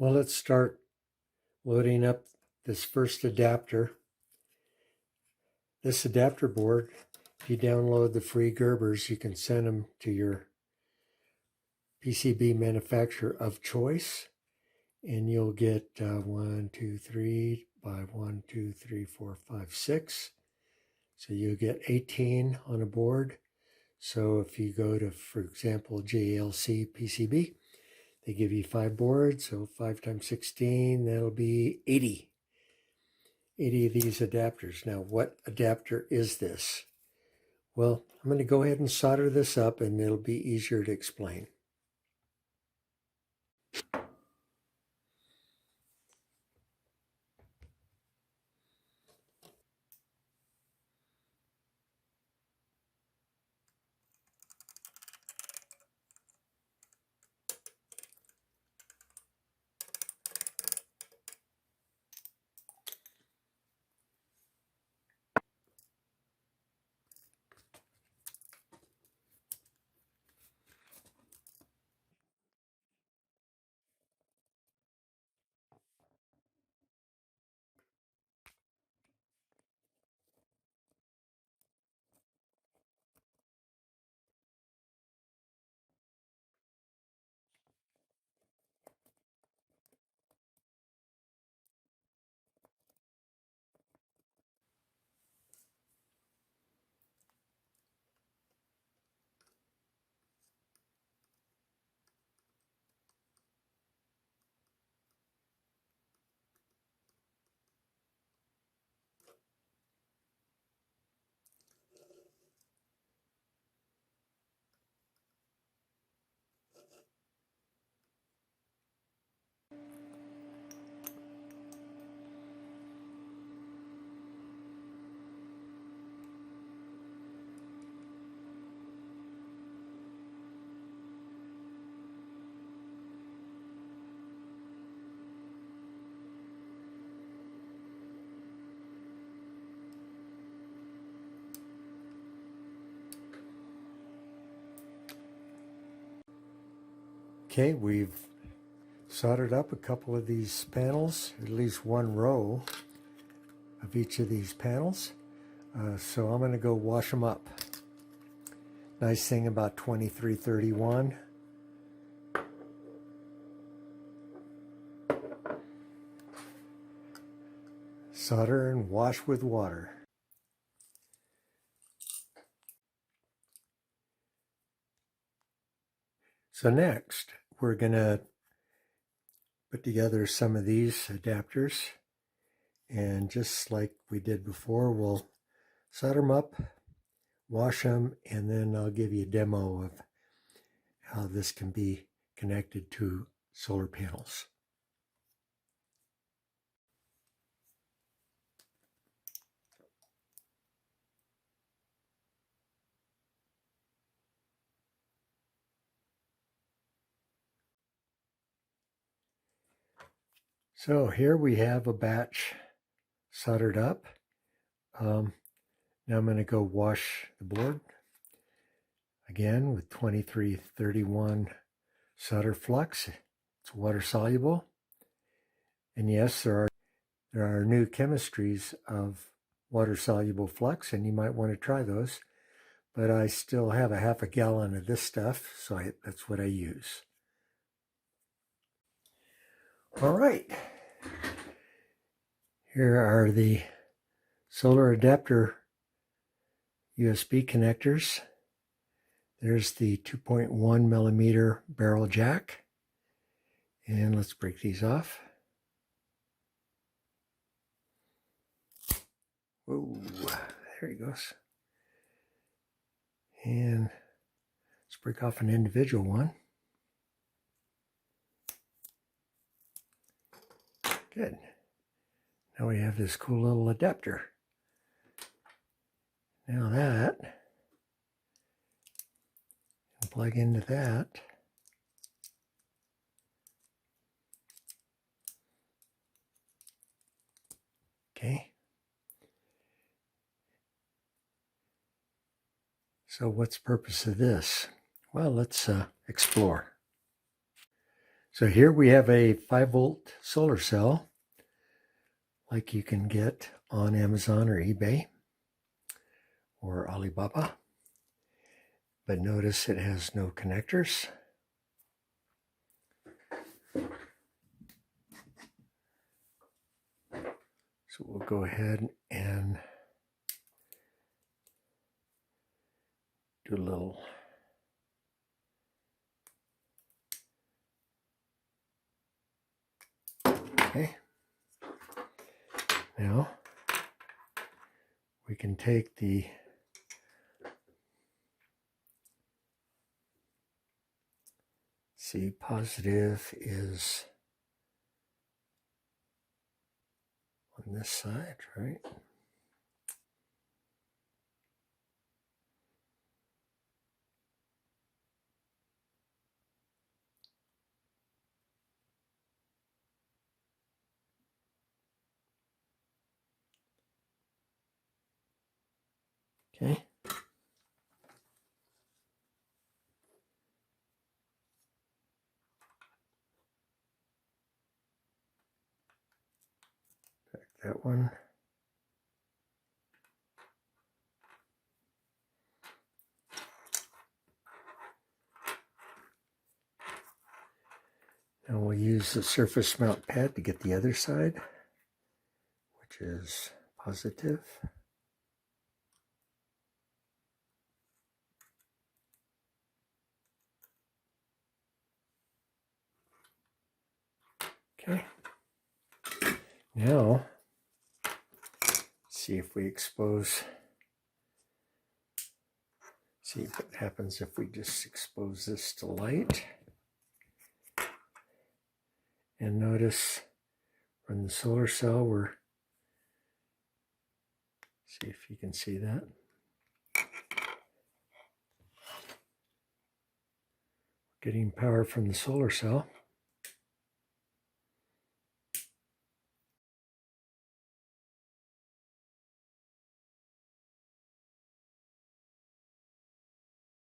Well, let's start loading up this first adapter. This adapter board, if you download the free Gerbers, you can send them to your PCB manufacturer of choice, and you'll get 1, 2, 3 by 1, 2, 3, 4, 5, 6. So you'll get 18 on a board. So if you go to, for example, JLC PCB, they give you 5 boards, so 5 times 16, that'll be 80. 80 of these adapters. Now, what adapter is this? Well, I'm going to go ahead and solder this up, and it'll be easier to explain. Okay, we've soldered up a couple of these panels, at least one row of each of these panels. So I'm going to go wash them up. Nice thing about 2331. Solder and wash with water. So next, we're going to put together some of these adapters. And just like we did before, we'll solder them up, wash them, and then I'll give you a demo of how this can be connected to solar panels. So here we have a batch soldered up. Now I'm going to go wash the board again with 2331 solder flux. It's water soluble. And yes, there are new chemistries of water soluble flux, and you might want to try those. But I still have a half a gallon of this stuff, so that's what I use. All right. Here are the solar adapter USB connectors. There's the 2.1 millimeter barrel jack. And let's break these off. Whoa, there he goes. And let's break off an individual one. Good. Now we have this cool little adapter. Now that, and plug into that. Okay. So what's the purpose of this? Well, let's explore. So here we have a 5-volt solar cell like you can get on Amazon or eBay or Alibaba. But notice it has no connectors. So we'll go ahead and do a little okay. Now we can take the positive is on this side, right? Okay. Back that one. Now we'll use the surface mount pad to get the other side, which is positive. Okay. Now, see if we expose, see what happens if we just expose this to light. And notice from the solar cell, we're, see if you can see that. Getting power from the solar cell.